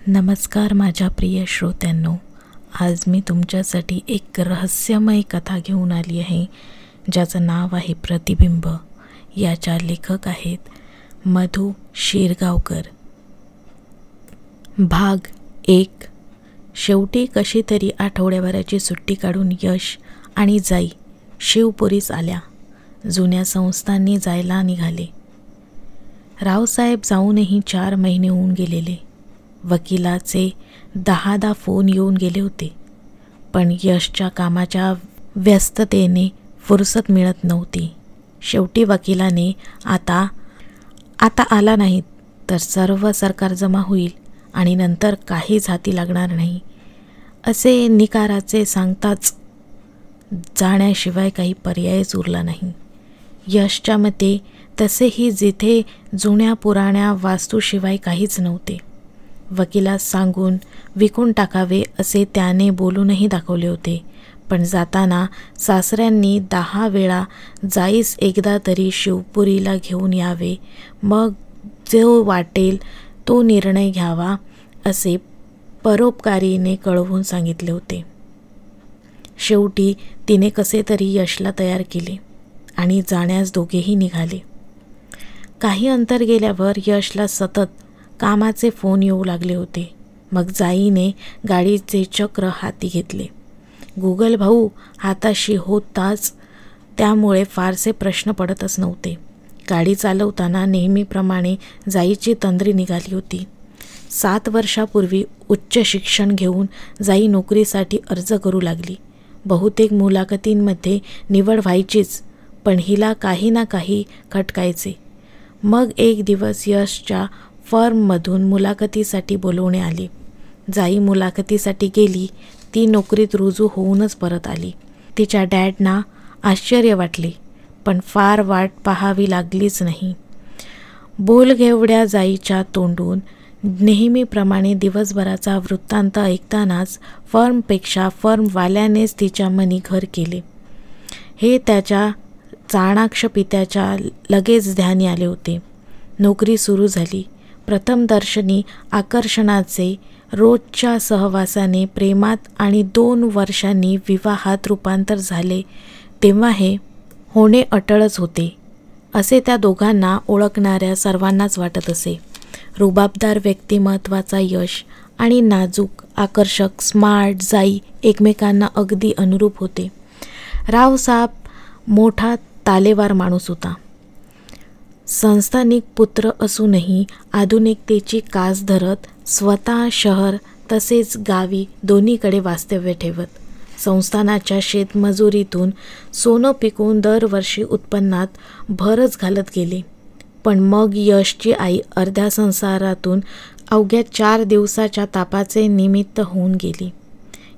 नमस्कार माझ्या प्रिय श्रोत्यांनो, आज मी तुमच्यासाठी एक रहस्यमय कथा घेऊन आली आहे ज्याचं नाव आहे प्रतिबिंब. याच्या लेखक आहेत मधु शिरगावकर. भाग 1. शेवटी कशी तरी आठवड्याभराची सुट्टी काढून यश आणि जाई शिवपुरीस आल्या. जुन्या संस्थांनी जायला निघाले. रावसाहेब जाऊनही 4 महिने होऊन गेलेले. वकिलाचे 10 फोन येऊन गेले होते, पण यशच्या कामाच्या व्यस्ततेने फुरसत मिळत नव्हती. शेवटी वकिलाने आता आला नाहीत तर सर्व सरकार जमा होईल आणि नंतर काहीच हाती लागणार नाही असे निकाराचे सांगताच जाण्याशिवाय काही पर्यायच उरला नाही. यशच्या मते तसेही जिथे जुन्या पुराण्या वास्तूशिवाय काहीच नव्हते. वकिलास सांगून विकून टाकावे असे त्याने बोलूनही दाखवले होते, पण जाताना सासऱ्यांनी 10 वेळा जाईस एकदा तरी शिवपुरीला घेऊन यावे, मग जो वाटेल तो निर्णय घ्यावा असे परोपकारीने कळवून सांगितले होते. शेवटी तिने कसे तरी यशला तयार केले आणि जाण्यास दोघेही निघाले. काही अंतर गेल्यावर यशला सतत कामाचे फोन येऊ लागले होते. मग जाईने गाडीचे चक्र हाती घेतले. गुगल भाऊ हाताशी होताच त्यामुळे फारसे प्रश्न पडतच नव्हते. गाडी चालवताना नेहमीप्रमाणे जाईची तंद्री निघाली होती. 7 वर्षापूर्वी उच्च शिक्षण घेऊन जाई नोकरीसाठी अर्ज करू लागली. बहुतेक मुलाखतींमध्ये निवड व्हायचीच, पण हिला काही ना काही खटकायचे. मग एक दिवस यशच्या फर्ममधून मुलाखतीसाठी बोलवणे आले. जाई मुलाखतीसाठी गेली. ती नोकरीत रुजू होऊनच परत आली. तिच्या डॅडना आश्चर्य वाटले, पण फार वाट पाहावी लागलीच नाही. बोलघेवड्या जाईच्या तोंडून नेहमीप्रमाणे दिवसभराचा वृत्तांत ऐकतानाच फर्मपेक्षा फर्मवाल्यानेच तिच्या मनी घर केले हे त्याच्या चाणाक्ष पित्याच्या लगेच ध्यानी आले होते. नोकरी सुरू झाली. प्रथम दर्शनी आकर्षणाचे, रोजच्या सहवासाने प्रेमात आणि 2 वर्षांनी विवाहात रूपांतर झाले तेव्हा हे होणे अटळच होते असे त्या दोघांना ओळखणाऱ्या सर्वांनाच वाटत असे. रुबाबदार व्यक्तिमत्वाचा यश आणि नाजूक, आकर्षक, स्मार्ट जाई एकमेकांना अगदी अनुरूप होते. रावसाहेब मोठा तालेवार माणूस होता. संस्थानिक पुत्र असूनही आधुनिकतेची कास धरत स्वतः शहर तसेच गावी दोन्हीकडे वास्तव्य ठेवत संस्थानाच्या शेतमजुरीतून सोनं पिकवून दरवर्षी उत्पन्नात भरच घालत गेले. पण मग यशची आई अर्ध्या संसारातून अवघ्या 4 दिवसाच्या तापाचे निमित्त होऊन गेली.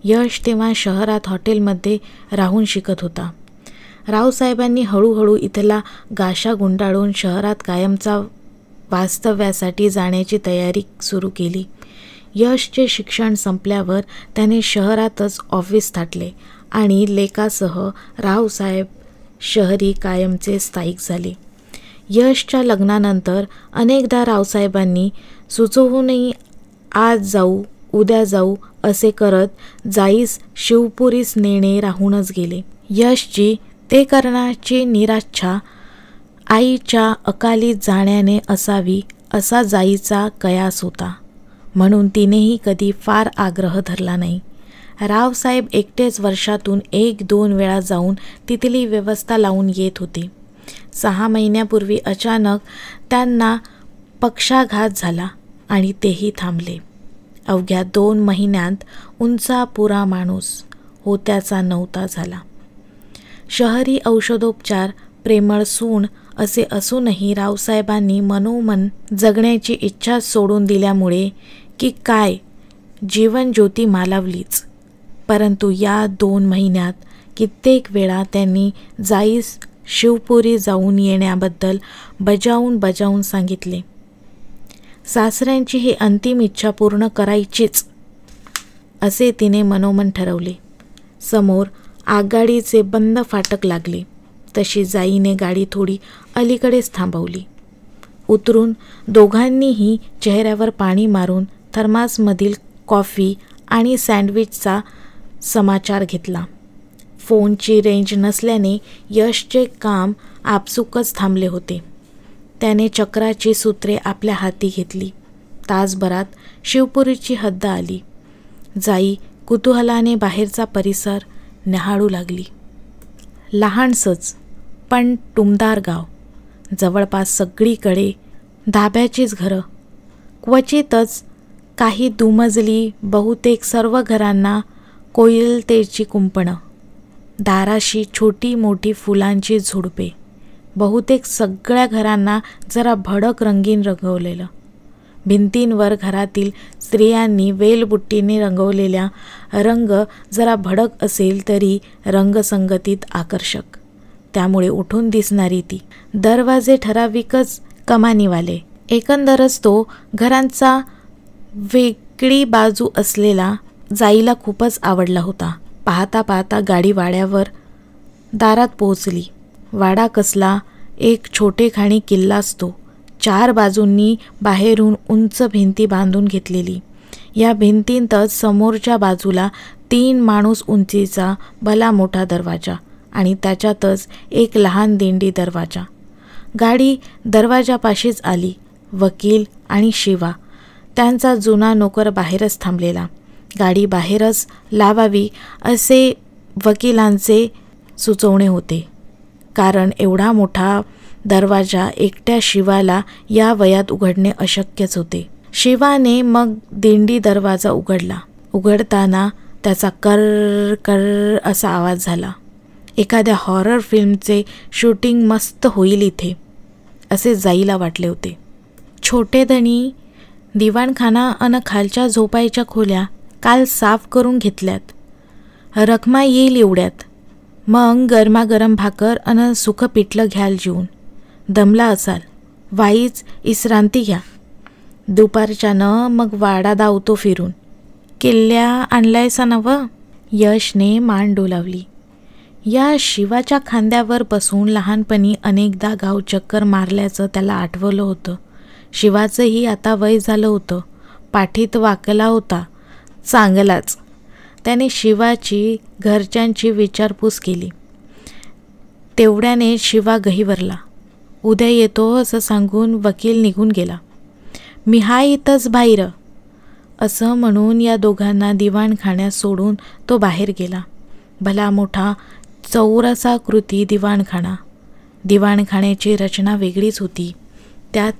यश तेव्हा शहरात हॉटेलमध्ये राहून शिकत होता. रावसाहेबांनी हळूहळू इथला गाशा गुंडाळून शहरात कायमचा वास्तव्यासाठी जाण्याची तयारी सुरू केली. यशचे शिक्षण संपल्यावर त्याने शहरातच ऑफिस थाटले आणि लेकासह रावसाहेब शहरी कायमचे स्थायिक झाले. यशच्या लग्नानंतर अनेकदा रावसाहेबांनी सुचवूनही आज जाऊ उद्या जाऊ असे करत जाईस शिवपुरीस नेणे राहूनच गेले. यशची ते करण्याची निराच्छा आईच्या अकाली जाण्याने असावी असा जाईचा कयास होता, म्हणून तिनेही कधी फार आग्रह धरला नाही. रावसाहेब एकटेच वर्षातून 1-2 वेळा जाऊन तिथली व्यवस्था लावून येत होते. 6 महिन्यापूर्वी अचानक त्यांना पक्षाघात झाला आणि तेही थांबले. अवघ्या 2 महिन्यांत उंचापुरा माणूस होत्याचा नव्हता झाला. शहरी औषधोपचार, प्रेमळ सून असे असूनही रावसाहेबांनी मनोमन जगण्याची इच्छा सोडून दिल्यामुळे की काय जीवनज्योती मालावलीच. परंतु या 2 महिन्यात कित्येक वेळा त्यांनी जाईस शिवपुरी जाऊन येण्याबद्दल बजावून सांगितले. सासऱ्यांची ही अंतिम इच्छा पूर्ण करायचीच असे तिने मनोमन ठरवले. समोर आगगाडीचे बंद फाटक लागले तशी जाईने गाडी थोडी अलीकडेच थांबवली. उतरून दोघांनीही चेहऱ्यावर पाणी मारून थर्मासमधील कॉफी आणि सँडविचचा समाचार घेतला. फोनची रेंज नसल्याने यशचे काम आपसुकच थांबले होते. त्याने चक्राची सूत्रे आपल्या हाती घेतली. तासभरात शिवपुरीची हद्द आली. जाई कुतूहलाने बाहेरचा परिसर न्याहाळू लागली. लहानसंच पण टुमदार गाव. जवळपास सगळीकडे धाब्याचीच घरं. क्वचितच काही दुमजली. बहुतेक सर्व घरांना कोयलतेची कुंपणं. दाराशी छोटी मोठी फुलांची झुडपे. बहुतेक सगळ्या घरांना जरा भडक रंगीन रंगवलेलं. भिंतींवर घरातील स्त्रियांनी वेलबुट्टीने रंगवलेल्या रंग जरा भडक असेल तरी रंगसंगतीत आकर्षक. त्यामुळे उठून दिसणारी ती. दरवाजे ठराविकच कमानीवाले. एकंदरच तो घरांचा वेगळी बाजू असलेला जाईला खूपच आवडला होता. पाहता पाहता गाडी वाड्यावर दारात पोहोचली. वाडा कसला एक छोटेखानी किल्लाच तो. 4 बाजूंनी बाहेरून उंच भिंती बांधून घेतलेली. या भिंतींतच समोरच्या बाजूला 3 माणूस उंचीचा भला मोठा दरवाजा आणि त्याच्यातच एक लहान दिंडी दरवाजा. गाडी दरवाजापाशीच आली. वकील आणि शिवा त्यांचा जुना नोकर बाहेरच थांबलेला. गाडी बाहेरच लावावी असे वकिलांचे सुचवणे होते, कारण एवढा मोठा दरवाजा एकट्या शिवाला या वयात उघडणे अशक्यच होते. शिवाने मग दिंडी दरवाजा उघडला. उघडताना त्याचा कर कर असा आवाज झाला. एखाद्या हॉरर फिल्मचे शूटिंग मस्त होईल इथे, असे जाईला वाटले होते. छोटे धनी दिवाणखाना अन खालच्या झोपायच्या खोल्या काल साफ करून घेतल्यात. रखमा येईल एवढ्यात. मग गरमागरम भाकर अन सुखं पिठलं घ्याल जेवून. दमला असाल, वाईच विश्रांती घ्या. दुपारच्यानं मग वाडा दावतो फिरून. किल्ल्या आणलायसा नवं? यशने मान डोलावली. या शिवाच्या खांद्यावर बसून लहानपणी अनेकदा गाव चक्कर मारल्याचं त्याला आठवलं होतं. शिवाचंही आता वय झालं होतं. पाठीत वाकला होता चांगलाच. त्याने शिवाची घरच्यांची विचारपूस केली. तेवढ्याने शिवा गहिवरला. उद्या येतो असं सांगून वकील निघून गेला. मी हाय इथंच बाहेर, असं म्हणून या दोघांना दिवाणखान्यात सोडून तो बाहेर गेला. भला मोठा चौरसाकृती दिवाणखाना. दिवाणखान्याची रचना वेगळीच होती. त्यात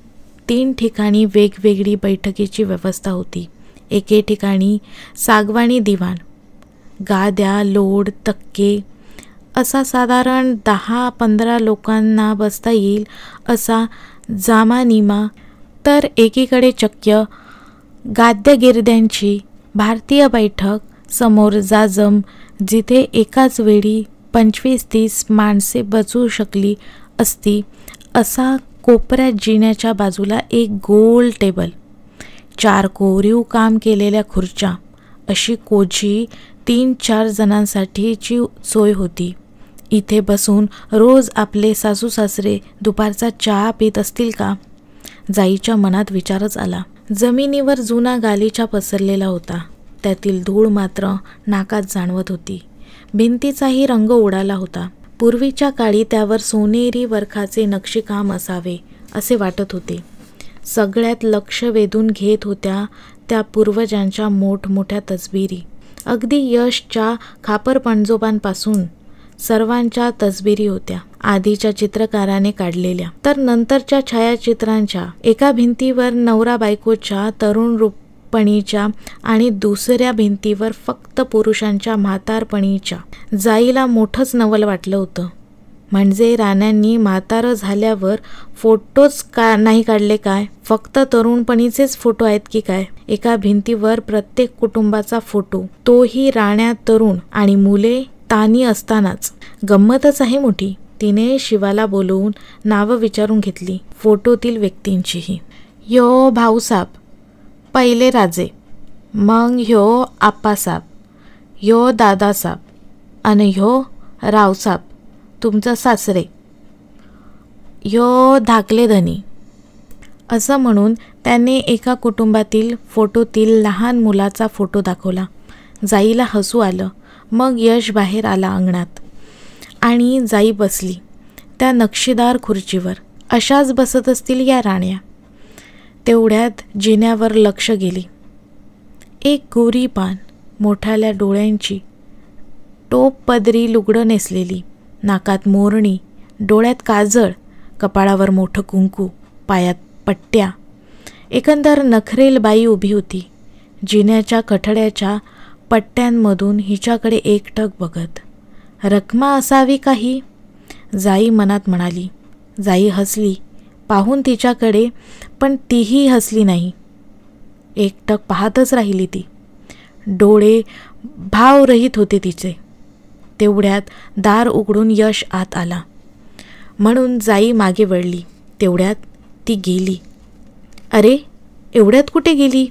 3 ठिकाणी वेगवेगळी बैठकीची व्यवस्था होती. एके ठिकाणी सागवानी दिवाण, गाद्या, लोड, तक्के असा साधारण 10-15 लोकांना बसता येईल असा जामानिमा, तर एकीकडे चक्य गाद्यागिर्द्यांची भारतीय बैठक, समोर जाजम जिथे एकाच वेळी 25-30 माणसे बसू शकली असती असा कोपऱ्यात जिन्याच्या बाजूला एक गोल टेबल, 4 कोरीव काम केलेल्या खुर्च्या, अशी कोझी 3-4 जणांसाठीची सोय होती. इथे बसून रोज आपले सासू सासरे दुपारचा चहा पीत असतील का? जाईच्या मनात विचारच आला. जमिनीवर जुना गालिचा पसरलेला होता. त्यातील धूळ मात्र नाकात जाणवत होती. भिंतीचाही रंग उडाला होता. पूर्वीच्या काळी त्यावर सोनेरी वरखाचे नक्षीकाम असावे असे वाटत होते. सगळ्यात लक्ष वेधून घेत होत्या त्या पूर्वजांच्या मोठमोठ्या तसबिरी. अगदी यशच्या खापरपणजोबांपासून सर्वांच्या तसबिरी होत्या. आधीच्या चित्रकाराने काढलेल्या, तर नंतरच्या छायाचित्रांच्या. एका भिंतीवर नवरा बायकोच्या तरुण रूपपणीच्या आणि दुसऱ्या भिंतीवर फक्त पुरुषांच्या म्हातारपणीच्या. जाईला मोठंच नवल वाटलं होतं. म्हणजे राण्यांनी म्हातारं झाल्यावर फोटोच का नाही काढले काय? फक्त तरुणपणीचेच फोटो आहेत की काय? एका भिंतीवर प्रत्येक कुटुंबाचा फोटो, तोही राण्या तरुण आणि मुले तानी असतानाच. गंमतच आहे मोठी. तिने शिवाला बोलवून नावं विचारून घेतली, फोटोतील व्यक्तींचीही. ह्यो भाऊसाब, पहिले राजे, मग ह्यो आप्पासाब, ह्यो दादासाब आणि ह्यो रावसाब तुमचा सासरे, ह्यो धाकले धनी. असं म्हणून त्याने एका कुटुंबातील फोटोतील लहान मुलाचा फोटो दाखवला. जाईला हसू आलं. मग यश बाहेर आला अंगणात आणि जाई बसली त्या नक्षीदार खुर्चीवर. अशाच बसत असतील या राण्या. तेवढ्यात जिन्यावर लक्ष गेली. एक गोरी पान, मोठाल्या डोळ्यांची, टोप पदरी लुगडं नेसलेली, नाकात मोरणी, डोळ्यात काजळ, कपाळावर मोठं कुंकू, पायात पट्ट्या, एकंदर नखरेल बाई उभी होती. जिन्याच्या कठड्याच्या पट्ट्यांमधून हिच्याकडे एकटक बघत. रखमा असावी काही, जाई मनात म्हणाली. जाई हसली पाहून तिच्याकडे, पण तीही हसली नाही. एकटक पाहतच राहिली ती. डोळे भावरहित होते तिचे. तेवढ्यात दार उघडून यश आत आला म्हणून जाई मागे वळली. तेवढ्यात ती गेली. अरे, एवढ्यात कुठे गेली?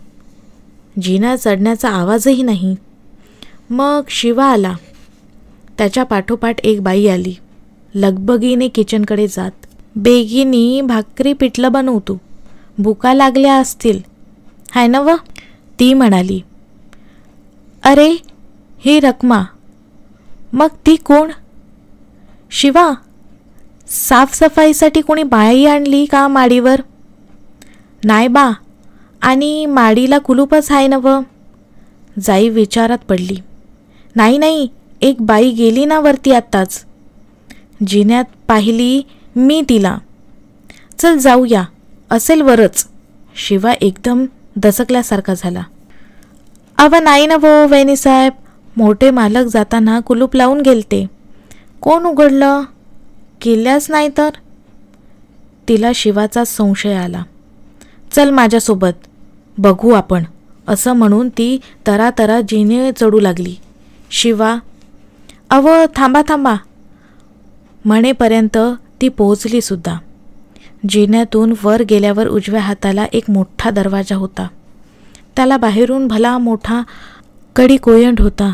जिना चढण्याचा आवाजही नाही. मग शिवा आला. त्याच्या पाठोपाठ एक बाई आली. लगबगीने किचनकडे जात, बेगिनी भाकरी पिठलं बनवतो, भुका लागल्या असतील हाय ना व, ती म्हणाली. अरे, ही रखमा. मग ती कोण? शिवा, साफसफाईसाठी कोणी बाई आणली का माडीवर? नाही बा, आणि माडीला कुलूपच आहे ना व. जाई विचारात पडली. नाही नाही, एक बाई गेली ना वरती आत्ताच. जिन्यात पाहिली मी तिला. चल जाऊया, असेल वरच. शिवा एकदम दचकल्यासारखा झाला. अव नाही ना वो वहिनीसाहेब, मोठे मालक जाताना कुलूप लावून गेलते. कोण उघडलं? किल्ल्याच नाही तर. तिला शिवाचा संशय आला. चल माझ्यासोबत, बघू आपण, असं म्हणून ती तरातरा जिने चढू लागली. शिवा, अव थांबा थांबा म्हणेपर्यंत ती पोहोचली सुद्धा. जिन्यातून वर गेल्यावर उजव्या हाताला एक मोठा दरवाजा होता. त्याला बाहेरून भला मोठा कडी कोयंड होता.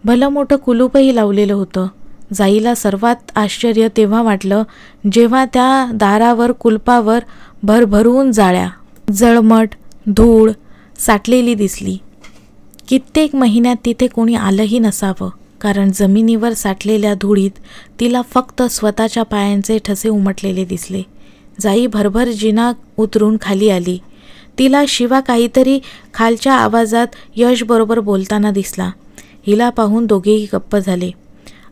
भलं मोठं कुलूपही लावलेलं होतं. जाईला सर्वात आश्चर्य तेव्हा वाटलं जेव्हा त्या दारावर कुलपावर भरभरून जाळ्या, जळमट, धूळ साठलेली दिसली. कित्येक महिन्यात तिथे कोणी आलंही नसावं, कारण जमिनीवर साठलेल्या धुळीत तिला फक्त स्वतःच्या पायांचे ठसे उमटलेले दिसले. जाई भरभर जिना उतरून खाली आली. तिला शिवा काहीतरी खालच्या आवाजात यशबरोबर बोलताना दिसला. हिला पाहून दोघेही गप्प झाले.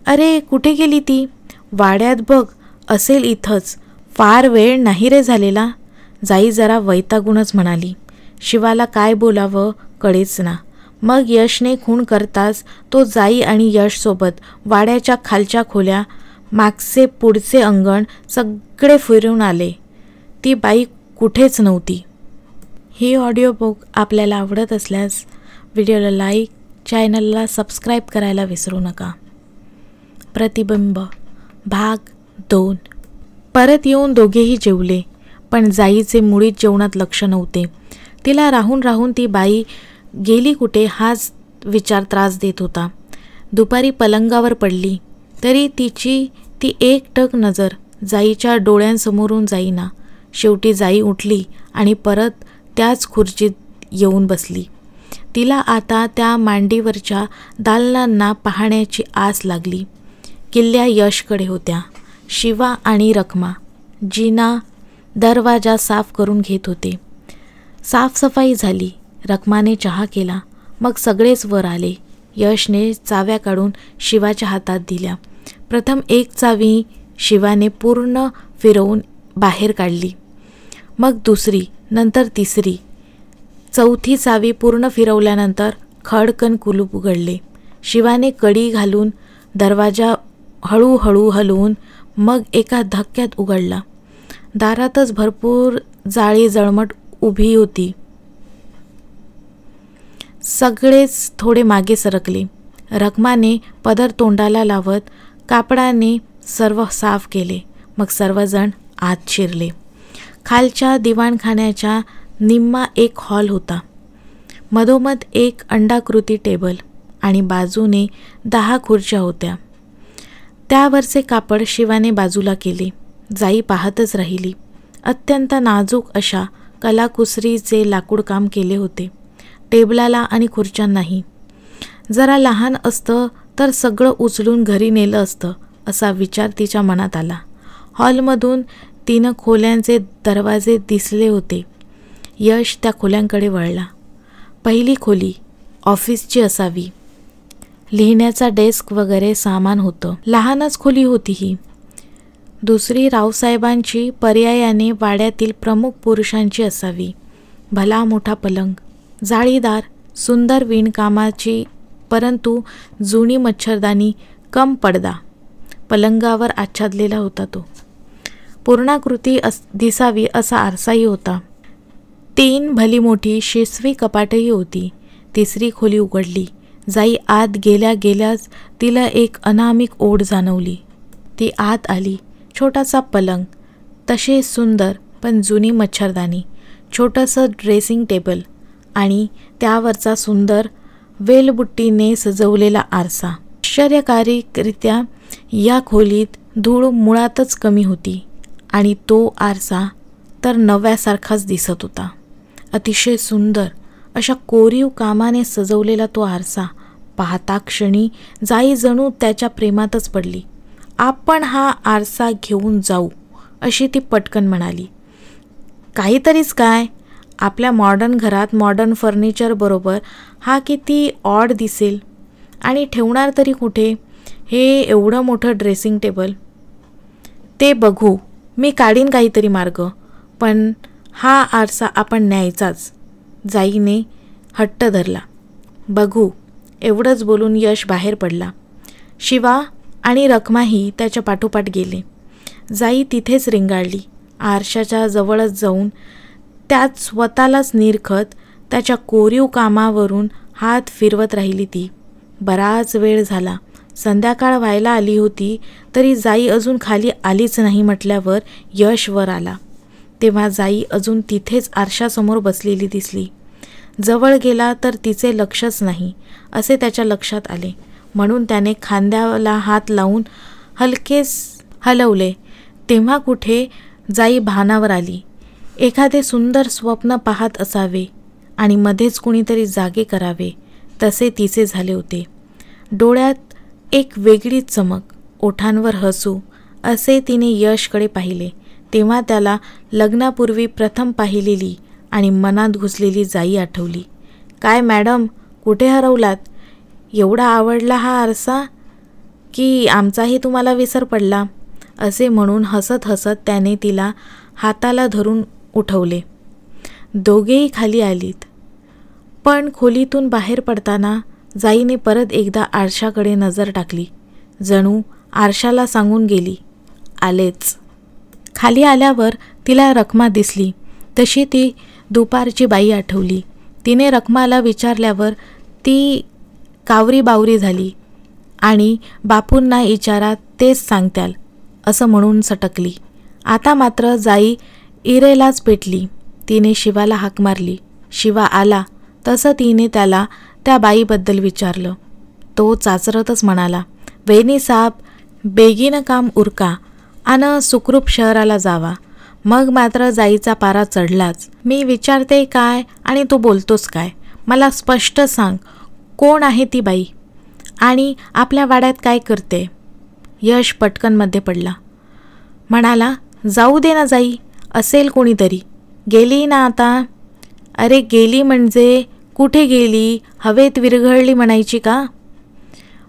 अरे, कुठे गेली ती? वाड्यात बघ, असेल इथंच. फार वेळ नाही रे झालेला. जाई जरा वैतागूनच म्हणाली. शिवाला काय बोलावं कळेच ना. मग यशने खूण करताच तो जाई आणि यशसोबत वाड्याच्या खालच्या खोल्या, मागचे पुढचे अंगण सगळे फिरून आले. ती बाई कुठेच नव्हती. ही ऑडिओ बुक आपल्याला आवडत असल्यास व्हिडिओला लाईक, चॅनलला सबस्क्राईब करायला विसरू नका. प्रतिबिंब भाग 2. परत येऊन दोघेही जेवले, पण जाईचे मुळीच जेवणात लक्ष नव्हते. तिला राहून राहून ती बाई गेली कुठे हाच विचार त्रास देत होता. दुपारी पलंगावर पडली तरी तिची ती एकटक नजर जाईच्या डोळ्यांसमोरून जाईना. शेवटी जाई उठली आणि परत त्याच खुर्चीत येऊन बसली. तिला आता त्या मांडीवरच्या दालनांना पाहण्याची आस लागली. किल्ल्या यशकडे होत्या. शिवा आणि रखमा जिना दरवाजा साफ करून घेत होते. साफसफाई झाली. रखमाने चहा केला. मग सगळेच वर आले. यशने चाव्या काढून शिवाच्या हातात दिल्या. प्रथम एक चावी शिवाने पूर्ण फिरवून बाहेर काढली, मग दुसरी, नंतर तिसरी, चौथी चावी पूर्ण फिरवल्यानंतर खडकन कुलूप उघडले. शिवाने कडी घालून दरवाजा हळूहळू हलवून मग एका धक्क्यात उघडला. दारातच भरपूर जाळी जळमट उभी होती. सगळेच थोडे मागे सरकले. रखमाने पदर तोंडाला लावत कापडाने सर्व साफ केले. मग सर्वजण आत शिरले. खालच्या दिवाणखान्याच्या निम्मा एक हॉल होता. मधोमध एक अंडाकृती टेबल आणि बाजूने 10 खुर्च्या होत्या. त्यावरचे कापड शिवाने बाजूला केले. जाई पाहतच राहिली. अत्यंत नाजूक अशा कलाकुसरीचे लाकूड काम केले होते. टेबलाला आणि खुर्च्यांनाही. जरा लहान असतं तर सगळं उचलून घरी नेलं असतं असा विचार तिच्या मनात आला. हॉलमधून 3 खोल्यांचे दरवाजे दिसले होते. यश त्या खोल्यांकडे वळला. पहिली खोली ऑफिसची असावी. लिहिण्याचा डेस्क वगैरे सामान होतं. लहानच खोली होती ही. दुसरी रावसाहेबांची, पर्यायाने वाड्यातील प्रमुख पुरुषांची असावी. भला मोठा पलंग, जाळीदार, सुंदर विणकामाची परंतु जुनी मच्छरदाणी कम पडदा पलंगावर आच्छादलेला होता. तो पूर्णाकृती दिसावी असा आरसाही होता. 3 भली मोठी शिसवी कपाटही होती. तिसरी खोली उघडली. जाई आत गेल्या गेल्याच तिला एक अनामिक ओढ जाणवली. ती आत आली. छोटासा पलंग, तसे सुंदर पण जुनी मच्छरदाणी, छोटंसं ड्रेसिंग टेबल आणि त्यावरचा सुंदर वेलबुट्टीने सजवलेला आरसा. आश्चर्यकारकरित्या या खोलीत धूळ मुळातच कमी होती आणि तो आरसा तर नव्यासारखाच दिसत होता. अतिशय सुंदर अशा कोरीव कामाने सजवलेला तो आरसा पाहता क्षणी जाई जणू त्याच्या प्रेमातच पडली. आपण हा आरसा घेऊन जाऊ अशी ती पटकन म्हणाली. काहीतरीच काय, आपल्या मॉडर्न घरात मॉडर्न फर्निचर बरोबर हा किती ऑड दिसेल. आणि ठेवणार तरी कुठे हे एवढं मोठं ड्रेसिंग टेबल? ते बघू, मी काढीन काहीतरी मार्ग, पण हा आरसा आपण न्यायचाच. जाईने हट्ट धरला. बघू. एवढंच बोलून यश बाहेर पडला. शिवा आणि रखमाही त्याच्या पाठोपाठ गेले. जाई तिथेच रिंगाळली. आरशाच्या जवळच जाऊन त्यात स्वतःलाच निरखत त्याच्या कोरीव कामावरून हात फिरवत राहिली ती. बराच वेळ झाला. संध्याकाळ व्हायला आली होती तरी जाई अजून खाली आलीच नाही म्हटल्यावर यश वर आला. तेव्हा जाई अजून तिथेच आरशासमोर बसलेली दिसली. जवळ गेला तर तिचे लक्षच नाही असे त्याच्या लक्षात आले. म्हणून त्याने खांद्याला हात लावून हलकेच हलवले. तेव्हा कुठे जाई भानावर आली. एखादे सुंदर स्वप्न पाहत असावे आणि मध्येच कुणीतरी जागे करावे तसे तिचे झाले होते. डोळ्यात एक वेगळीच चमक, ओठांवर हसू असे तिने यशकडे पाहिले. तेव्हा त्याला लग्नापूर्वी प्रथम पाहिलेली आणि मनात घुसलेली जाई आठवली. काय मॅडम, कुठे हरवलात? एवढा आवडला हा आरसा की आमचाही तुम्हाला विसर पडला? असे म्हणून हसत हसत त्याने तिला हाताला धरून उठवले. दोघेही खाली आलीत. पण खोलीतून बाहेर पडताना जाईने परत एकदा आरशाकडे नजर टाकली. जणू आरशाला सांगून गेली, आलेच. खाली आल्यावर तिला रखमा दिसली. तशी ती दुपारची बाई आठवली. तिने रखमाला विचारल्यावर ती कावरी बावरी झाली आणि बापूंना इचारा तेच सांगत्याल असं म्हणून सटकली. आता मात्र जाई इरेलाच पेटली. तिने शिवाला हाक मारली. शिवा आला तसं तिने त्याला त्या बाईबद्दल विचारलं. तो चाचरतच म्हणाला, वेणी साहेब, बेगीनं काम उरका अन सुखरूप शहराला जावा. मग मात्र जाईचा पारा चढलाच. मी विचारते काय आणि तू बोलतोस काय? मला स्पष्ट सांग, कोण आहे ती बाई आणि आपल्या वाड्यात काय करते? यश पटकन मध्ये पडला. म्हणाला, जाऊ दे ना जाई, असेल कोणीतरी. गेली ना आता? अरे गेली म्हणजे कुठे गेली? हवेत विरघळली म्हणायची का?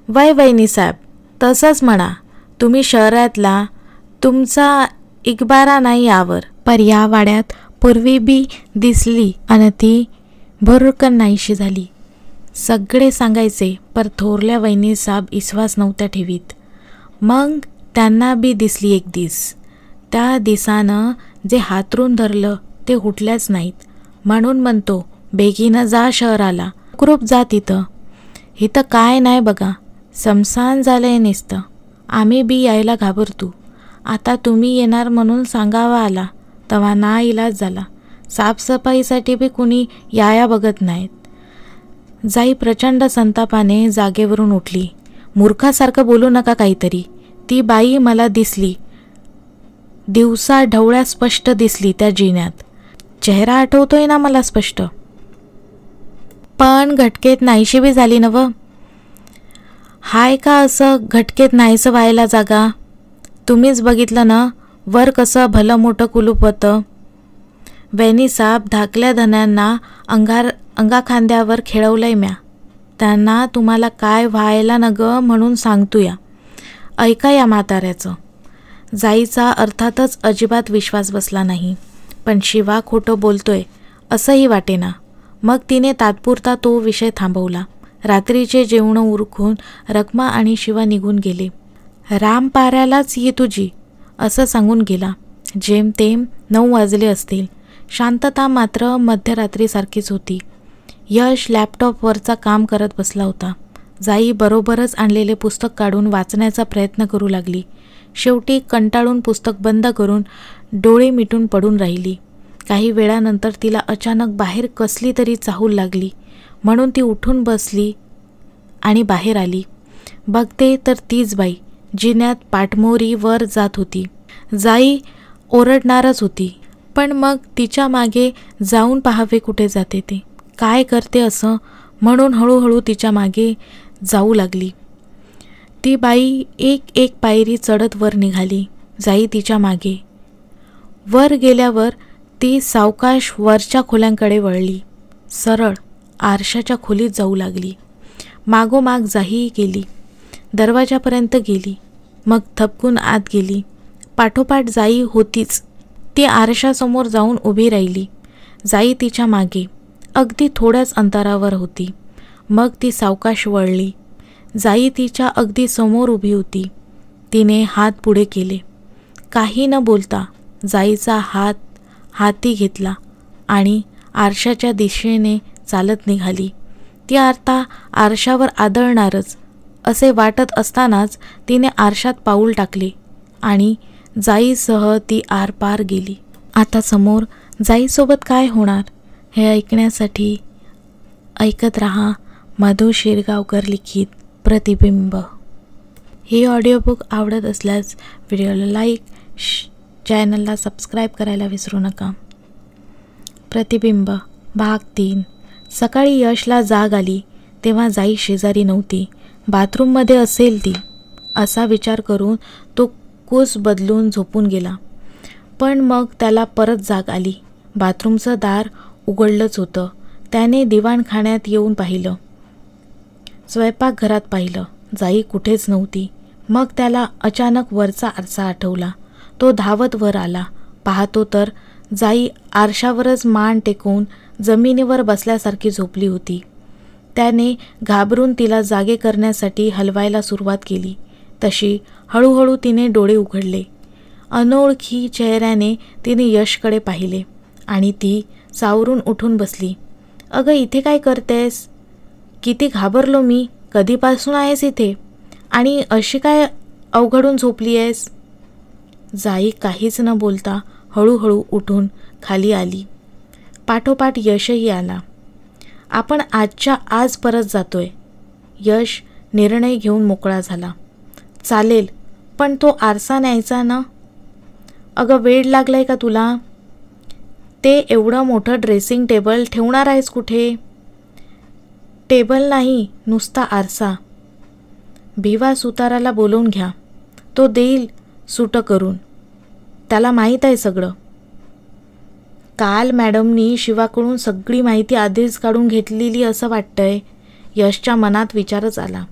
वय वहिनी साहेब, तसंच म्हणा. तुम्ही शहरातला, तुमचा इकबारा नाही यावर. पर या वाड्यात पूर्वी बी दिसली आणि ती भुरकन नाहीशी झाली. सगळे सांगायचे, पर थोरल्या वहिनी साहेब विश्वास नव्हत्या ठेवीत. मग त्यांना बी दिसली एक दिस. त्या दिसानं जे हातरून धरलं ते उठल्याच नाहीत. म्हणून म्हणतो, बेगीनं जा शहराला, सुखरूप जा. तिथं इथं काय नाही बघा, समसान झालंय नुसतं. आम्ही बी यायला घाबरतो. आता तुम्ही येणार म्हणून सांगावा आला तेव्हा ना इलाज झाला. साफसफाईसाठी बी कुणी याया बघत नाहीत. जाई प्रचंड संतापाने जागेवरून उठली. मूर्खासारखं बोलू नका काहीतरी. ती बाई मला दिसली. दिवसा ढवळ्या स्पष्ट दिसली त्या जिन्यात. चेहरा आठवतोय ना मला स्पष्ट. पण घटकेत नाहीशी बी झाली नव. हाय का असं घटकेत नाहीसं व्हायला जागा? तुम्हीच बघितलं ना वर कसं भलं मोठं कुलूप होतं. वैनीसाब धाकल्या धन्यांना अंगाखांद्यावर खेळवलंय म्या. त्यांना तुम्हाला काय व्हायला न ग म्हणून सांगतोया. ऐका या म्हाताऱ्याचं. जाईचा अर्थातच अजिबात विश्वास बसला नाही. पण शिवा खोटं बोलतोय असंही वाटेना. मग तिने तात्पुरता तो विषय थांबवला. रात्रीचे जेवण उरकून रखमा आणि शिवा निघून गेले. राम पाऱ्यालाच ये तुझी असं सांगून गेला. जेमतेम 9 वाजले असतील. शांतता मात्र मध्यरात्रीसारखीच होती. यश लॅपटॉपवरचा काम करत बसला होता. जाई बरोबरच आणलेले पुस्तक काढून वाचण्याचा प्रयत्न करू लागली. शेवटी कंटाळून पुस्तक बंद करून डोळे मिटून पडून राहिली. काही वेळानंतर तिला अचानक बाहेर कसली तरी चाहूल लागली. म्हणून ती उठून बसली आणि बाहेर आली. बघते तर तीच बाई जिन्यात पाठमोरी वर जात होती. जाई ओरडणारच होती. पण मग तिच्या मागे जाऊन पाहावे कुठे जाते ते, काय करते असं म्हणून हळूहळू तिच्या मागे जाऊ लागली. ती बाई एक एक पायरी चढत वर निघाली. जाई तिच्या मागे. वर गेल्यावर ती सावकाश वरच्या खोल्यांकडे वळली. सरळ आरशाच्या खोलीत जाऊ लागली. मागोमाग जाई गेली. दरवाजापर्यंत गेली. मग थपकून आत गेली. पाठोपाठ जाई होतीच. ती आरशासमोर जाऊन उभी राहिली. जाई तिच्या मागे अगदी थोड्याच अंतरावर होती. मग ती सावकाश वळली. जाई तिच्या अगदी समोर उभी होती. तिने हात पुढे केले. काही न बोलता जाईचा हात हाती घेतला आणि आरशाच्या दिशेने चालत निघाली. ती आता आरशावर आदळणारच असे वाटत असतानाच तिने आरशात पाऊल टाकले आणि जाईसह ती आरपार गेली. आता समोर जाईसोबत काय होणार हे ऐकण्यासाठी ऐकत रहा मधु शिरगावकर लिखित प्रतिबिंब. ही ऑडिओबुक आवडत असल्यास व्हिडिओला लाईक, चॅनलला सबस्क्राईब करायला विसरू नका. प्रतिबिंब भाग 3. सकाळी यशला जाग आली तेव्हा जाई शेजारी नव्हती. बाथरूममध्ये असेल ती असा विचार करून तो कूस बदलून झोपून गेला. पण मग त्याला परत जाग आली. बाथरूमचं दार उघडलंच होतं. त्याने दिवाणखान्यात येऊन पाहिलं. स्वयंपाकघरात पाहिलं. जाई कुठेच नव्हती. मग त्याला अचानक वरचा आरसा आठवला. तो धावत वर आला. पाहतो तर जाई आरशावरच मान टेकवून जमिनीवर बसल्यासारखी झोपली होती. त्याने घाबरून तिला जागे करण्यासाठी हलवायला सुरुवात केली. तशी हळूहळू तिने डोळे उघडले. अनोळखी चेहऱ्याने तिने यशकडे पाहिले आणि ती सावरून उठून बसली. अगं इथे काय करतेस? किती घाबरलो मी. कधीपासून आहेस इथे आणि अशी काय अवघडून झोपली आहेस? जाई काहीच न बोलता हळूहळू उठून खाली आली. पाठोपाठ यशही आला. आपण आजच्या आज परत जातोय. यश निर्णय घेऊन मोकळा झाला. चालेल, पण तो आरसा न्यायचा ना? अगं वेड लागलाय का तुला? ते एवढं मोठं ड्रेसिंग टेबल ठेवणार आहेस कुठे? टेबल नाही, नुसता आरसा. भिवा सुताराला बोलवून घ्या. तो देईल सुटं करून. त्याला माहीत आहे सगळं. काल मॅडमनी शिवाकडून सगळी माहिती आधीच काढून घेतलेली असं वाटतंय. यशच्या मनात विचारच आला.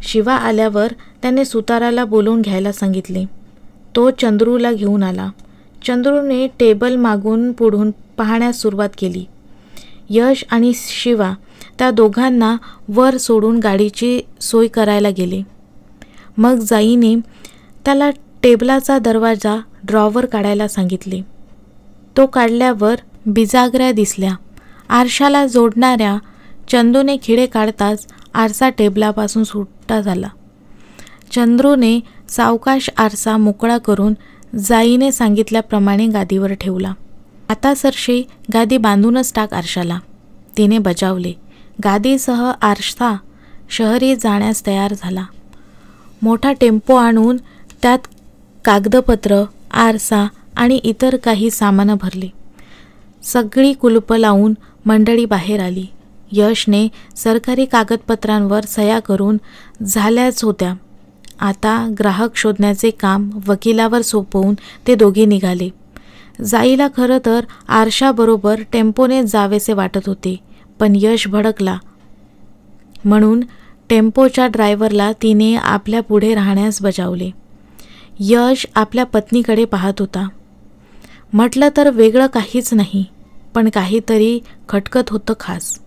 शिवा आल्यावर त्याने सुताराला बोलवून घ्यायला सांगितले. तो चंद्रूला घेऊन आला. चंद्रूने टेबल मागून पुढून पाहण्यास सुरुवात केली. यश आणि शिवा त्या दोघांना वर सोडून गाडीची सोय करायला गेले. मग जाईने त्याला टेबलाचा दरवाजा ड्रॉवर काढायला सांगितले. तो काढल्यावर बिजागऱ्या दिसल्या. आरशाला जोडणाऱ्या चंदूने खिळे काढताच आरसा टेबलापासून सुट्टा झाला. चंद्रूने सावकाश आरसा मोकळा करून जाईने सांगितल्याप्रमाणे गादीवर ठेवला. आता सरशी गादी बांधूनच टाक आरशाला, तिने बजावले. गादीसह आरसा शहरी जाण्यास तयार झाला. मोठा टेम्पो आणून त्यात कागदपत्र, आरसा आणि इतर काही सामानं भरली. सगळी कुलूपं लावून मंडळी बाहेर आली. यशने सरकारी कागदपत्रांवर सह्या करून झाल्याच होत्या. आता ग्राहक शोधण्याचे काम वकिलावर सोपवून ते दोघे निघाले. जाईला खरं तर आरशाबरोबर टेम्पोने जावेसे वाटत होते, पण यश भडकला म्हणून टेम्पोच्या ड्रायव्हरला तिने आपल्या पुढे राहण्यास बजावले. यश आपल्या पत्नीकडे पाहत होता. म्हटलं तर वेगळं काहीच नाही, पण काहीतरी खटकत होतं खास.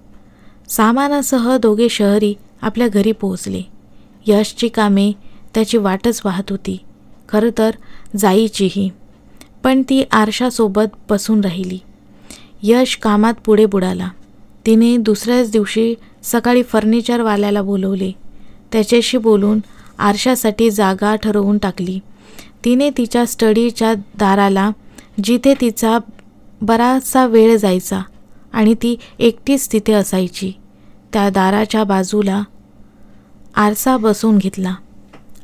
सामानासह दोघे शहरी आपल्या घरी पोहोचले. यशची कामे त्याची वाटच पाहत होती, खरं तर जाईचीही, पण ती आरशासोबत बसून राहिली. यश कामात पुढे बुडाला. तिने दुसऱ्याच दिवशी सकाळी फर्निचरवाल्याला बोलवले. त्याच्याशी बोलून आरशासाठी जागा ठरवून टाकली. तिने तिच्या स्टडीच्या दाराला, जिथे तिचा बराचसा वेळ जायचा आणि ती एकटीच तिथे असायची, त्या दाराच्या बाजूला आरसा बसवून घेतला.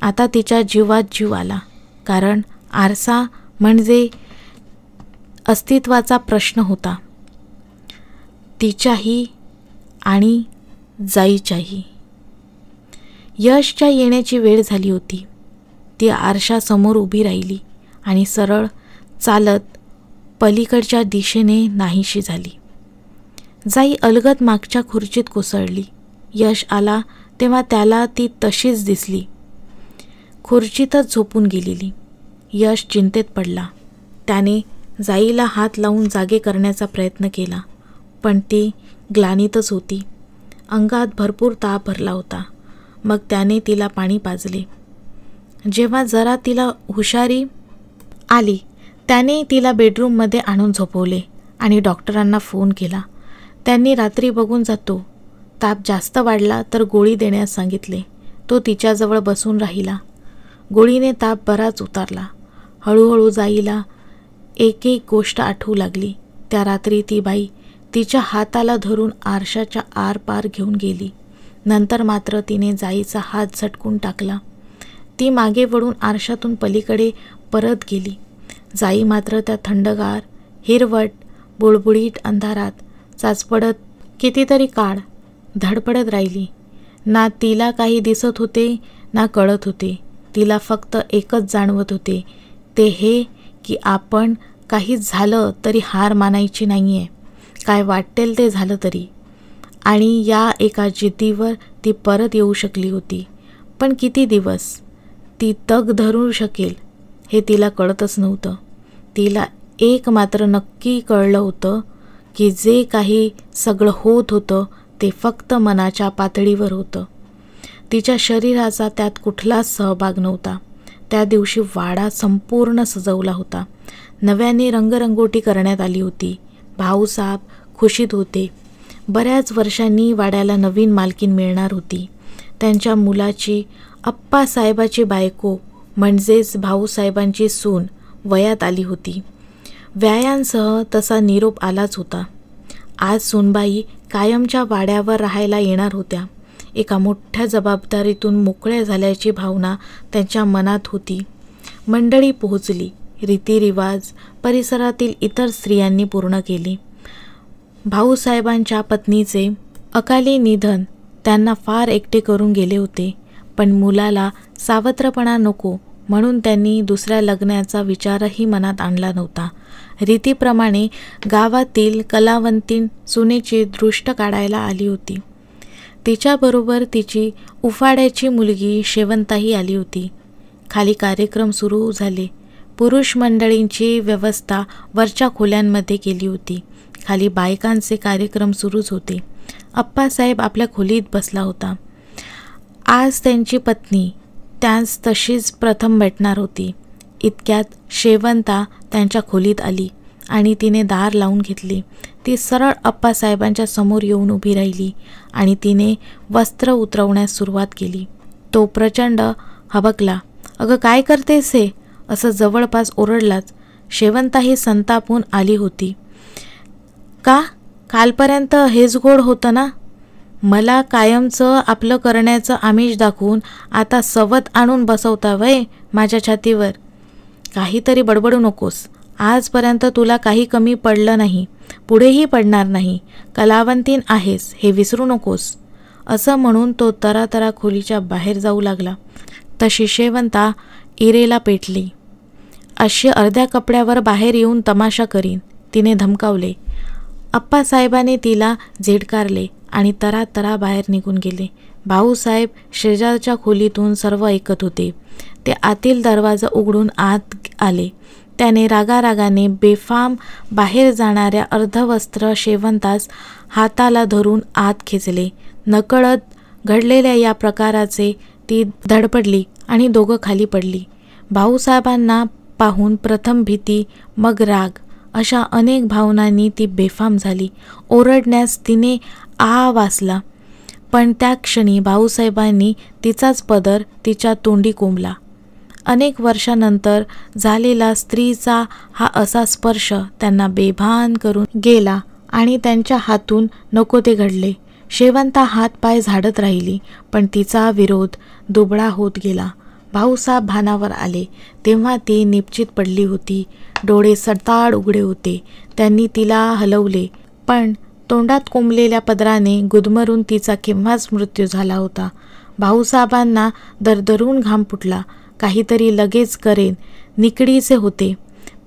आता तिच्या जीवात जीव आला, कारण आरसा म्हणजे अस्तित्वाचा प्रश्न होता, तिच्याही आणि जाईच्याही. यशच्या येण्याची वेळ झाली होती. ती आरशासमोर उभी राहिली आणि सरळ चालत पलीकडच्या दिशेने नाहीशी झाली. जाई अलगद मागच्या खुर्चीत कोसळली. यश आला तेव्हा त्याला ती तशीच दिसली, खुर्चीतच झोपून गेलेली. यश चिंतेत पडला. त्याने जाईला हात लावून जागे करण्याचा प्रयत्न केला, पण ती ग्लानीतच होती. अंगात भरपूर ताप भरला होता. मग त्याने तिला पाणी पाजले. जेव्हा जरा तिला हुशारी आली, त्याने तिला बेडरूममध्ये आणून झोपवले आणि डॉक्टरांना फोन केला. त्यांनी रात्री बघून जातो, ताप जास्त वाढला तर गोळी देण्यास सांगितले. तो तिच्याजवळ बसून राहिला. गोळीने ताप बराच उतारला. हळूहळू जाईला एक एक गोष्ट आठवू लागली. त्या रात्री ती बाई तिच्या हाताला धरून आरशाच्या आरपार घेऊन गेली. नंतर मात्र तिने जाईचा हात झटकून टाकला. ती मागे वळून आरशातून पलीकडे परत गेली. जाई मात्र त्या थंडगार, हिरवट, बुळबुळीत अंधारात चाचपडत कितीतरी काळ धडपडत राहिली. ना तिला काही दिसत होते ना कळत होते. तिला फक्त एकच जाणवत होते, ते हे की आपण काही झालं तरी हार मानायची नाही आहे, काय वाटेल ते झालं तरी. आणि या एका जिद्दीवर ती परत येऊ शकली होती. पण किती दिवस ती तग धरू शकेल हे तिला कळतच नव्हतं. तिला एक मात्र नक्की कळलं होतं की जे काही सगळं होत होतं ते फक्त मनाच्या पातळीवर होतं. तिच्या शरीराचा त्यात कुठलाच सहभाग नव्हता. त्या दिवशी वाडा संपूर्ण सजवला होता. नव्याने रंगरंगोटी करण्यात आली होती. भाऊसाहेब खुशीत होते. बऱ्याच वर्षांनी वाड्याला नवीन मालकीन मिळणार होती. त्यांच्या मुलाची, अप्पासाहेबाची बायको म्हणजेच भाऊसाहेबांची सून वयात आली होती. व्यायांसह तसा निरोप आलाच होता. आज सूनबाई कायमच्या वाड्यावर राहायला येणार होत्या. एका मोठ्या जबाबदारीतून मोकळ्या झाल्याची भावना त्यांच्या मनात होती. मंडळी पोहोचली. रीतिरिवाज परिसरातील इतर स्त्रियांनी पूर्ण केले. भाऊसाहेबांच्या पत्नीचे अकाली निधन त्यांना फार एकटे करून गेले होते. पण मुलाला सावत्रपणा नको म्हणून त्यांनी दुसऱ्या लग्नाचा विचारही मनात आणला नव्हता. रीतीप्रमाणे गावातील कलावंतीण सुनेची दृष्ट काढायला आली होती. तिच्याबरोबर तिची उफाड्याची मुलगी शेवंताही आली होती. खाली कार्यक्रम सुरू झाले. पुरुष मंडळींची व्यवस्था वरच्या खोल्यांमध्ये केली होती. खाली बायकांचे कार्यक्रम सुरूच होते. अप्पासाहेब आपल्या खोलीत बसला होता. आज त्यांची पत्नी त्यास तशीच प्रथम भेटणार होती. इतक्यात शेवंता त्यांच्या खोलीत आली आणि तिने दार लावून घेतले. ती सरळ अप्पासाहेबांच्या समोर येऊन उभी राहिली आणि तिने वस्त्र उतरवण्यास सुरुवात केली. तो प्रचंड हबकला. अगं काय करतेस हे, असं जवळपास ओरडलाच. शेवंताही संतापून आली होती. का, कालपर्यंत हेच गोड होतं ना. मला कायमचं आपलं करण्याचं आमिष दाखवून आता सवत आणून बसवता वय माझ्या छातीवर. काहीतरी बडबडू नकोस. आजपर्यंत तुला काही कमी पडलं नाही, पुढेही पडणार नाही. कलावंतीण आहेस हे विसरू नकोस. असं म्हणून तो तरातरा खोलीच्या बाहेर जाऊ लागला. तशी शेवंता इरेला पेटली. अशी अर्ध्या कपड्यावर बाहेर येऊन तमाशा करीन, तिने धमकावले. अप्पासाहेबांनी तिला झिडकारले आणि तरातरा बाहेर निघून गेले. भाऊसाहेब शेजारच्या खोलीतून सर्व ऐकत होते. ते आतील दरवाजा उघडून आत आले. त्याने रागारागाने बेफाम बाहेर जाणाऱ्या अर्धवस्त्र शेवंतास हाताला धरून आत खेचले. नकळत घडलेल्या या प्रकाराचे ती धडपडली आणि दोघं खाली पडली. भाऊसाहेबांना पाहून प्रथम भीती, मग राग अशा अनेक भावनांनी ती बेफाम झाली. ओरडण्यास तिने आ वासला, पण त्या क्षणी भाऊसाहेबांनी तिचाच पदर तिच्या तोंडी कोंबला. अनेक वर्षानंतर झालेला स्त्रीचा हा असा स्पर्श त्यांना बेभान करून गेला आणि त्यांच्या हातून नको ते घडले. शेवंता हातपाय झाडत राहिली, पण तिचा विरोध दुबळा होत गेला. भाऊसाहेब भानावर आले तेव्हा ती निपचित पडली होती. डोळे सडताड उघडे होते. त्यांनी तिला हलवले, पण तोंडात कोंबलेल्या पदराने गुदमरून तिचा केव्हाच मृत्यू झाला होता. भाऊसाहेबांना दरदरून घाम फुटला. काहीतरी लगेच करेन निकडीचे होते,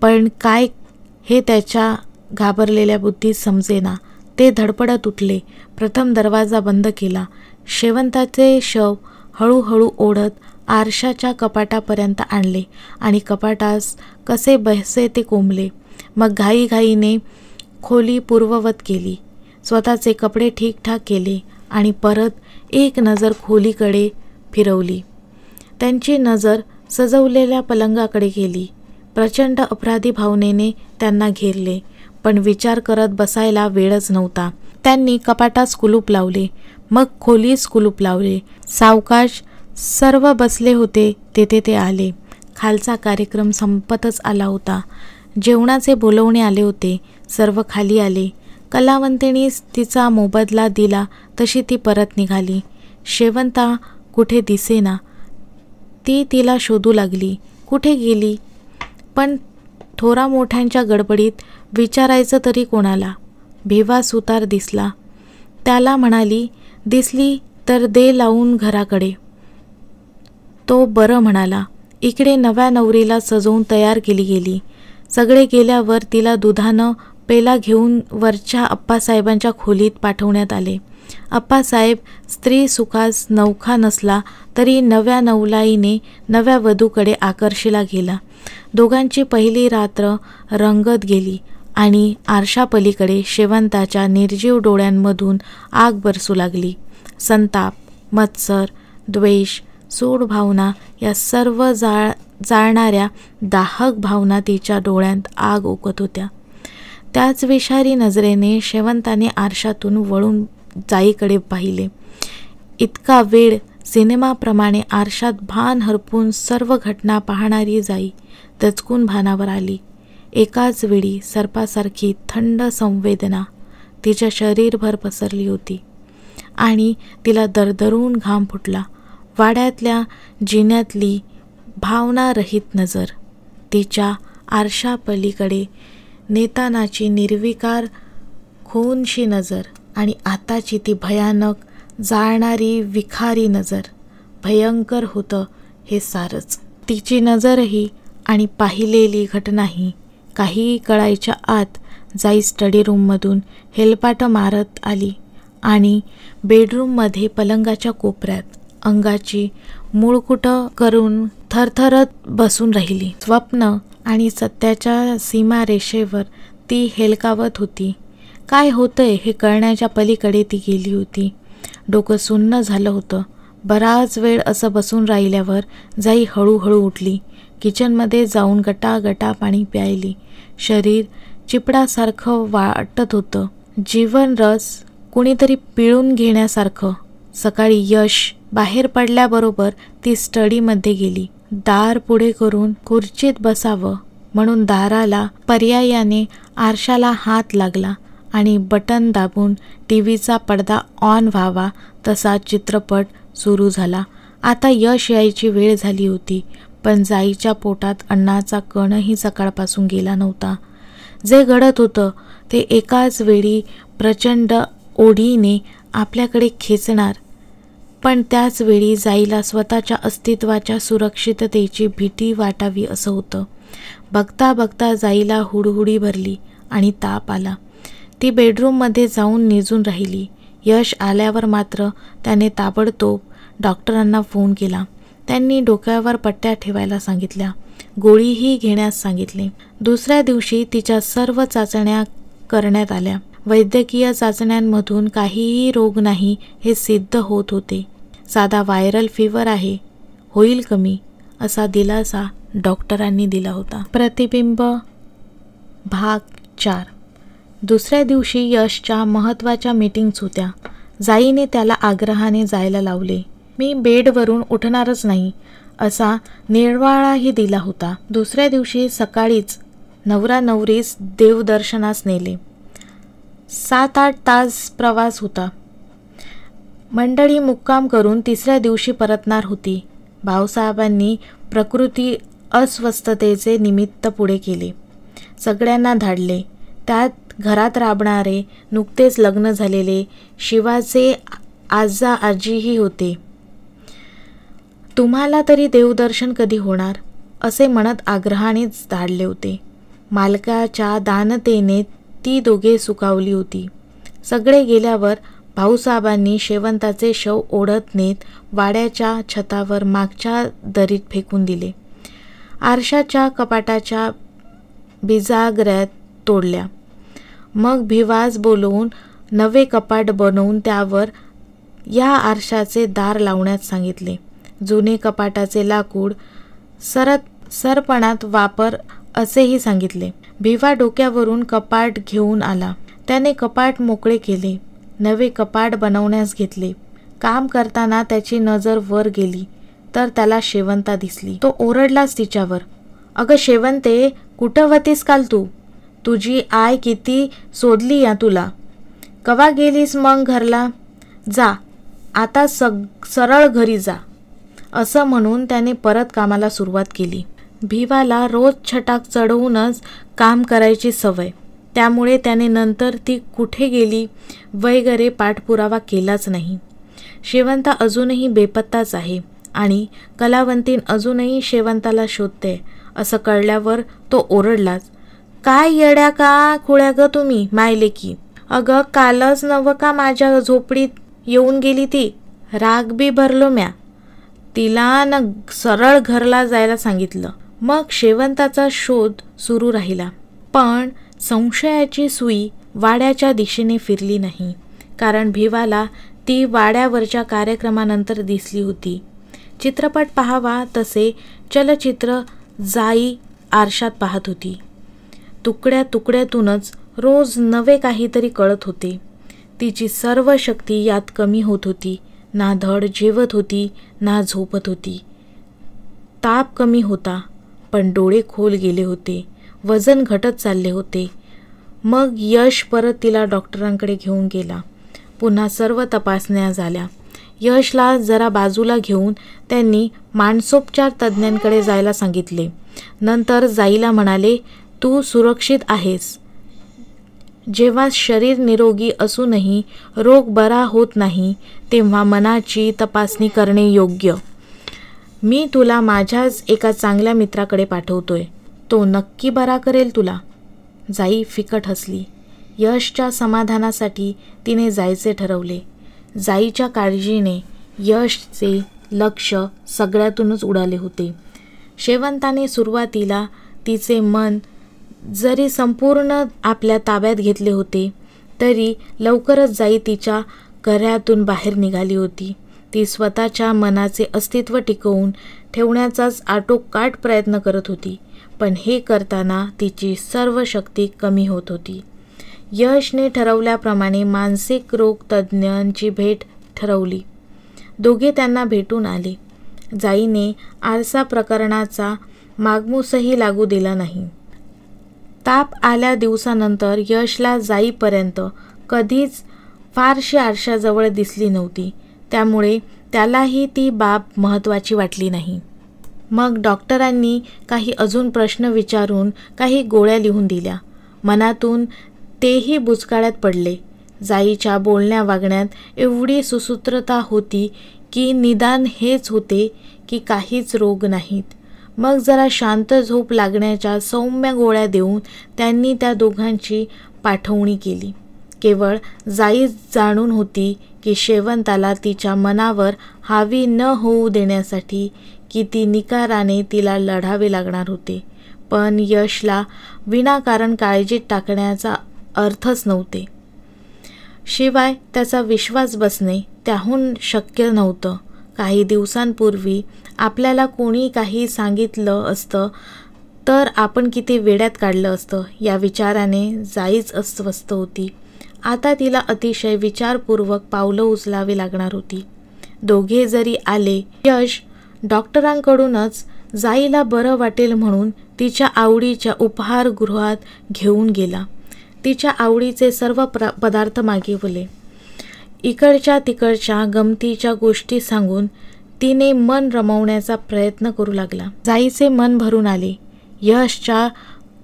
पण काय हे त्याच्या घाबरलेल्या बुद्धीत समजेना. ते धडपडत उठले. प्रथम दरवाजा बंद केला. शेवंताचे शव हळूहळू ओढत आरशाच्या कपाटापर्यंत आणले आणि कपाटास कसे बसे ते कोंबले. मग घाईघाईने खोली पूर्ववत केली. स्वतःचे कपडे ठीकठाक केले आणि परत एक नजर खोलीकडे फिरवली. त्यांची नजर सजवलेल्या पलंगाकडे गेली. प्रचंड अपराधी भावनेने त्यांना घेरले, पण विचार करत बसायला वेळच नव्हता. त्यांनी कपाटास कुलूप लावले, मग खोलीस कुलूप लावले. सावकाश सर्व बसले होते तेथे ते आले. खालचा कार्यक्रम संपतच आला होता. जेवणाचे बोलवणे आले होते. सर्व खाली आले. कलावंतिणीस तिचा मोबदला दिला तशी ती परत निघाली. शेवंता कुठे दिसेना. ती तिला शोधू लागली. कुठे गेली? पण थोरा मोठ्यांच्या गडबडीत विचारायचं तरी कोणाला? भिवा सुतार दिसला. त्याला म्हणाली, दिसली तर दे लावून घराकडे. तो बरं म्हणाला. इकडे नव्या नवरीला सजवून तयार केली गेली. सगळे गेल्यावर तिला दुधानं पेला घेऊन वरच्या अप्पासाहेबांच्या खोलीत पाठवण्यात आले. अप्पासाहेब स्त्री सुखास नवखा नसला तरी नव्या नवलाईने नव्या वधूकडे आकर्षीला गेला. दोघांची पहिली रात्र रंगत गेली आणि आरशापलीकडे शेवंताच्या निर्जीव डोळ्यांमधून आग बरसू लागली. संताप, मत्सर, द्वेष, सूड भावना या सर्व जाळणाऱ्या दाहक भावना तिच्या डोळ्यांत आग ओकत होत्या. त्याच विषारी नजरेने शेवंताने आरशातून वळून जाईकडे पाहिले. इतका वेळ सिनेमाप्रमाणे आरशात भान हरपून सर्व घटना पाहणारी जाई दचकून भानावर आली. एकाच वेळी सर्पासारखी थंड संवेदना तिच्या शरीरभर पसरली होती आणि तिला दरदरून घाम फुटला. वाड्यातल्या जिन्यातली भावनारहित नजर, तिच्या आरशापलीकडे नेतानाची निर्विकार खूनशी नजर आणि आताची ती भयानक जाळणारी विखारी नजर. भयंकर होतं हे सारच. तिची नजरही आणि पाहिलेली घटनाही काही कळायच्या आत जाई स्टडी रूममधून हेलपाटं मारत आली आणि बेडरूममध्ये पलंगाच्या कोपऱ्यात अंगाची मुळकुटं करून थरथरत बसून राहिली. स्वप्न आणि सत्याच्या सीमारेषेवर ती हेलकावत होती. काय होतंय हे कळण्याच्या पलीकडे ती गेली होती. डोकं सुन्न झालं होतं. बराच वेळ असं बसून राहिल्यावर जाई हळूहळू उठली. किचनमध्ये जाऊन गटागटा पाणी प्यायली. शरीर चिपडासारखं वाटत होतं. जीवनरस कुणीतरी पिळून घेण्यासारखं. सकाळी यश बाहेर पडल्याबरोबर ती स्टडीमध्ये गेली. दार पुढे करून खुर्चीत बसावं म्हणून दाराला पर्यायाने आरशाला हात लागला आणि बटन दाबून टीव्हीचा पडदा ऑन व्हावा तसा चित्रपट सुरू झाला. आता यश यायची वेळ झाली होती, पण जाईच्या पोटात अन्नाचा कणही सकाळपासून गेला नव्हता. जे घडत होतं ते एकाच वेळी प्रचंड ओढीने आपल्याकडे खेचणार, पण त्याच वेळी जाईला स्वतःच्या अस्तित्वाच्या सुरक्षिततेची भीती वाटावी असं होतं. बघता बघता जाईला हुडहुडी भरली आणि ताप आला. ती बेडरूममध्ये जाऊन निजून राहिली. यश आल्यावर मात्र त्याने ताबडतोब डॉक्टरांना फोन केला. त्यांनी डोक्यावर पट्ट्या ठेवायला सांगितल्या, गोळीही घेण्यास सांगितले. दुसऱ्या दिवशी तिच्या सर्व चाचण्या करण्यात आल्या. वैद्यकीय चाचण्यांमधून काहीही रोग नाही हे सिद्ध होत होते. साधा व्हायरल फीवर आहे, होईल कमी, असा दिलासा डॉक्टरांनी दिला होता. प्रतिबिंब भाग 4. दुसऱ्या दिवशी यशच्या महत्त्वाच्या मीटिंग्स होत्या. जाईने त्याला आग्रहाने जायला लावले. मी बेडवरून उठणारच नाही असा निर्वाळाही दिला होता. दुसऱ्या दिवशी सकाळीच नवरा नवरीस देवदर्शनास नेले. 7-8 तास प्रवास होता. मंडळी मुक्काम करून तिसऱ्या दिवशी परतणार होती. भाऊसाहेबांनी प्रकृती अस्वस्थतेचे निमित्त पुढे केले. सगळ्यांना धाडले. त्यात घरात राबणारे, नुकतेच लग्न झालेले शिवाचे आजा आजीही होते. तुम्हाला तरी देवदर्शन कधी होणार असे म्हणत आग्रहानेच धाडले होते. मालकाच्या दानतेने ती दोघे सुखावली होती. सगळे गेल्यावर भाऊसाहेबांनी शेवंताचे शव ओढत नेत वाड्याच्या छतावर मागच्या दरीत फेकून दिले. आरशाच्या कपाटाच्या बिजागऱ्या तोडल्या. मग भिवास बोलवून नवे कपाट बनवून त्यावर या आरशाचे दार लावण्यास सांगितले. जुने कपाटाचे लाकूड सरपणात वापर असेही सांगितले. भिवा डोक्यावरून कपाट घेऊन आला. त्याने कपाट मोकळे केले. नवे कपाट बनवण्यास घेतले. काम करताना त्याची नजर वर गेली तर त्याला शेवंता दिसली. तो ओरडलाच तिच्यावर, अगं शेवंते, कुठं होतीस काल तू? तुझी आय किती शोधली या तुला. कवा गेलीस मग घरला? जा आता सरळ घरी जा, असं म्हणून त्याने परत कामाला सुरुवात केली. भिवाला रोज छटाक चढवूनच काम करायची सवय, त्यामुळे त्याने नंतर ती कुठे गेली वगैरे पाठपुरावा केलाच नाही. शेवंता अजूनही बेपत्ताच आहे आणि कलावंतीन अजूनही शेवंताला शोधते असं कळल्यावर तो ओरडलाच, काय येड्या का खुळ्या ग तुम्ही मायलेकी? अगं कालच नवं का माझ्या झोपडीत येऊन गेली ती? राग बी भरलो म्या. तिला न सरळ घरला जायला सांगितलं. मग शेवंताचा शोध सुरू राहिला. पण संशयाची सुई वाड्याच्या दिशेने फिरली नाही, कारण भिवाला ती वाड्यावरच्या कार्यक्रमानंतर दिसली होती. चित्रपट पाहावा तसे चलचित्र जाई आरशात पाहत होती. तुकड्या तुकड्यातूनच रोज नवे काहीतरी कळत होते. तिची सर्व शक्ती यात कमी होत होती. ना धड जेवत होती ना झोपत होती. ताप कमी होता पण डोळे खोल गेले होते. वजन घटत चालले होते. मग यश परत तिला डॉक्टरांकडे घेऊन गेला. पुन्हा सर्व तपासण्या झाल्या. यशला जरा बाजूला घेऊन त्यांनी मानसोपचार तज्ज्ञांकडे जायला सांगितले. नंतर जाईला म्हणाले, तू सुरक्षित आहेस. जेव्हा शरीर निरोगी असूनही रोग बरा होत नाही तेव्हा मनाची तपासणी करणे योग्य. मी तुला माझ्याच एका चांगल्या मित्राकडे पाठवतोय, तो नक्की बरा करेल तुला. जाई फिकट हसली. यशच्या समाधानासाठी तिने जायचे ठरवले. जाईच्या काळजीने यशचे लक्ष सगळ्यातूनच उडाले होते. शेवंताने सुरुवातीला तिचे मन जरी संपूर्ण आपल्या ताब्यात घेतले होते तरी लवकरच जाई तिच्या घरातून बाहेर निघाली होती. ती स्वतःच्या मनाचे अस्तित्व टिकवून ठेवण्याचाच आटोकाट प्रयत्न करत होती, पण हे करताना तिची सर्व शक्ती कमी होत होती. यशने ठरवल्याप्रमाणे मानसिक रोग तज्ज्ञांची भेट ठरवली. दोघे त्यांना भेटून आले. जाईने आरसा प्रकरणाचा मागमूसही लागू दिला नाही. ताप आल्या दिवसानंतर यशला जाईपर्यंत कधीच फारशी आरशाजवळ दिसली नव्हती, त्यामुळे त्यालाही ती बाब महत्त्वाची वाटली नाही. मग डॉक्टरांनी काही अजून प्रश्न विचारून काही गोळ्या लिहून दिल्या. मनातून तेही बुचकाळ्यात पडले. जाईच्या बोलण्या वागण्यात एवढी सुसूत्रता होती की निदान हेच होते की काहीच रोग नाहीत. मग जरा शांत झोप लागण्याच्या सौम्य गोळ्या देऊन त्यांनी त्या दोघांची पाठवणी केली. केवळ जाई जाणून होती की शेवंताला तिच्या मनावर हावी न होऊ देण्यासाठी किती निकाराने तिला लढावे लागणार होते. पण यशला विनाकारण काळजीत टाकण्याचा अर्थच नव्हते. शिवाय त्याचा विश्वास बसणे त्याहून शक्य नव्हतं. काही दिवसांपूर्वी आपल्याला कोणी काही सांगितलं असतं तर आपण किती वेड्यात काढलं असतं या विचाराने जाईच अस्वस्थ होती. आता तिला अतिशय विचारपूर्वक पावलं उचलावी लागणार होती. दोघे जरी आले, यश डॉक्टरांकडूनच जाईला बरं वाटेल म्हणून तिच्या आवडीच्या उपहारगृहात घेऊन गेला. तिच्या आवडीचे सर्व पदार्थ मागवले. इकडच्या तिकडच्या गमतीच्या गोष्टी सांगून तिने मन रमवण्याचा प्रयत्न करू लागला. जाईचे मन भरून आले. यशच्या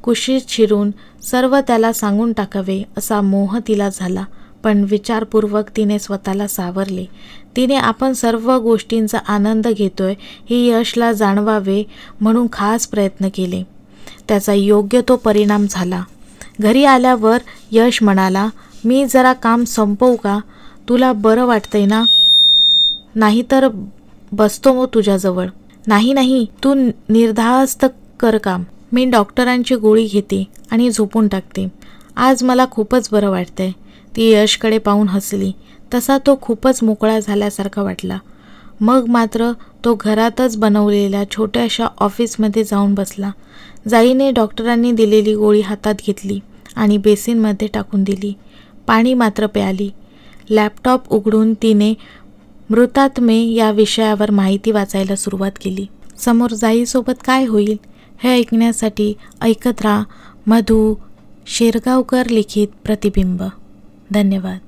कुशीत शिरून सर्व त्याला सांगून टाकावे असा मोह तिला झाला. पण विचारपूर्वक तिने स्वतःला सावरले. तिने आपण सर्व गोष्टींचा आनंद घेतोय हे यशला जाणवावे म्हणून खास प्रयत्न केले. त्याचा योग्य तो परिणाम झाला. घरी आल्यावर यश म्हणाला, मी जरा काम संपवू का? तुला बरं वाटतंय ना? नाहीतर बसतो मग तुझ्याजवळ. नाही, तू निर्धास्त कर काम. मी डॉक्टरांची गोळी घेते आणि झोपून टाकते. आज मला खूपच बरं वाटतंय. ती यशकडे पाहून हसली. तसा तो खूपच मोकळा झाल्यासारखा वाटला. मग मात्र तो घरातच बनवलेल्या छोट्याशा ऑफिसमध्ये जाऊन बसला. जाईने डॉक्टरांनी दिलेली गोळी हातात घेतली आणि बेसिनमध्ये टाकून दिली. पाणी मात्र प्याली. लॅपटॉप उघडून तिने मृतात्मे या विषयावर माहिती वाचायला सुरुवात केली. समोर जाईसोबत काय होईल हे ऐकण्यासाठी ऐकत राहा मधु शिरगावकर लिखित प्रतिबिंब. धन्यवाद.